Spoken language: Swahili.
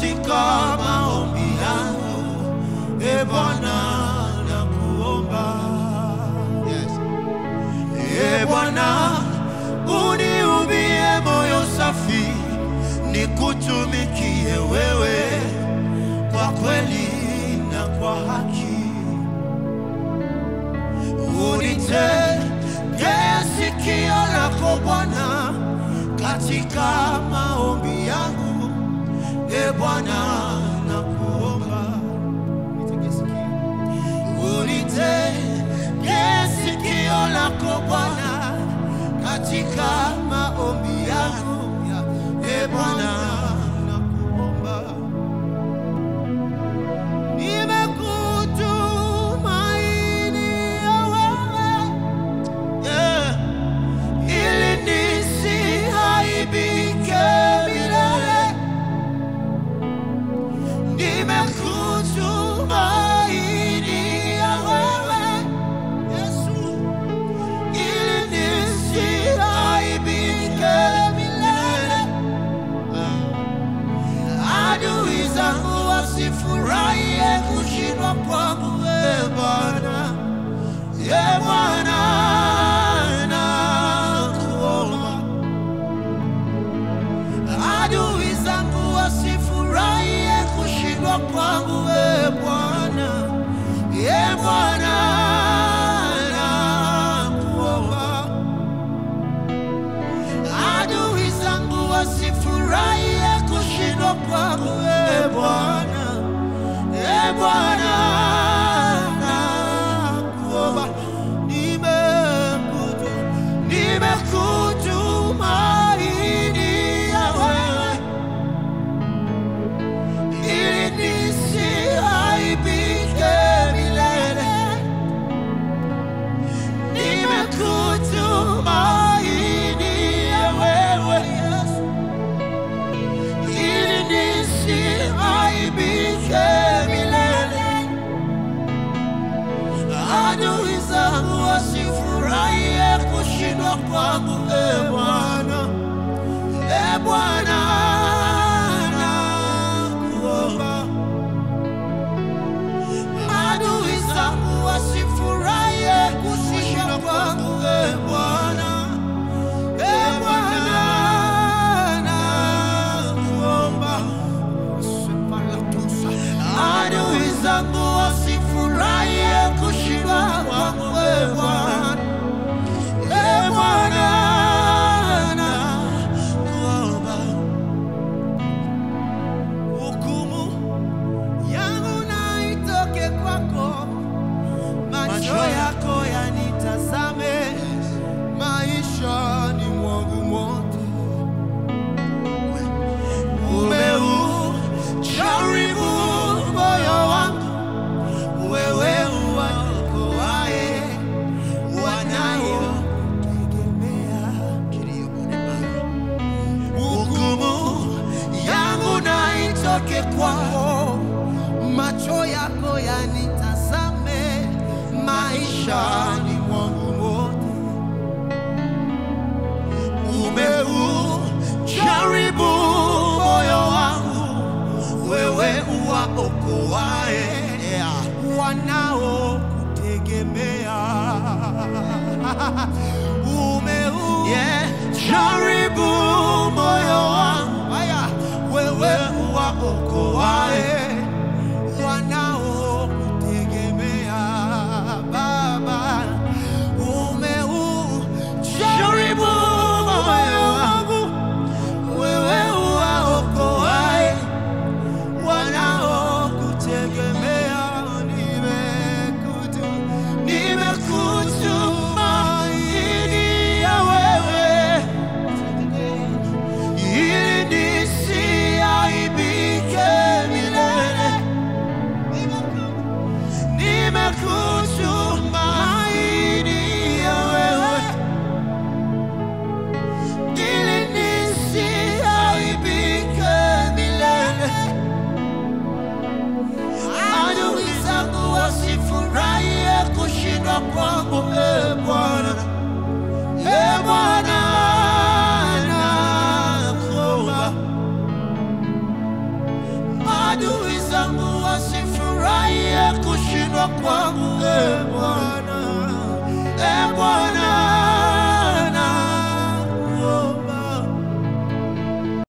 katika maombi yangu, e Bwana nakuomba. Yes. E Bwana, uniumbie moyo safi, nikutumikie wewe kwa kweli na kwa haki. Unitegee sikio lako Bwana katika maombi yangu, e Bwana nakuomba. Unitegee sikio lako Bwana katika maombi yangu, e Bwana nakuomba. Wasifurahie kushindwa kwangu, e Bwana, e Bwana nakuomba. Adui zangu wasifurahie kushindwa kwangu, e Bwana, e Bwana nakuomba. Adui zangu wasifurahie kushindwa kwangu, e Bwana, e Bwana nakuomba. Nimekutumainia wewe, ili nisiaibike milele. Nimekutumainia wewe Yesu, ili nisiaibike milele. Adui zangu wasifurahie kushindwa kwangu, e Bwana, e Bwana nakuomba. Adui zangu wasifurahie kushindwa kwangu, e Bwana, e Bwana nakuomba. Adui zangu wasifurahie kushindwa kwangu, e Bwana, e Bwana nakuomba. Hukumu yangu na itoke kwako, macho yako yanitazame maishani mwangu mote. Umeujaribu moyo wangu, wewe uwaokoaye wanaokutegemea. Hukumu yangu na itoke kwako, macho yako yanitazame maishani mwangu mote. Umeujaribu moyo wangu, wewe uwaokoaye wanaokutegemea. Umeujaribu moyo wangu, wewe uwaokoaye wanaokutegemea. Baba, umeujaribu moyo wangu, wewe uwaokoaye wanaokutegemea. Nimekutumainia wewe, ili nisiaibike milele. Nimekutumainia wewe, ili nisiaibike milele. Adui zangu wasifurahie kushindwa kwangu, e Bwana, e Bwana nakuomba. kwangu, Bwana, Bwana.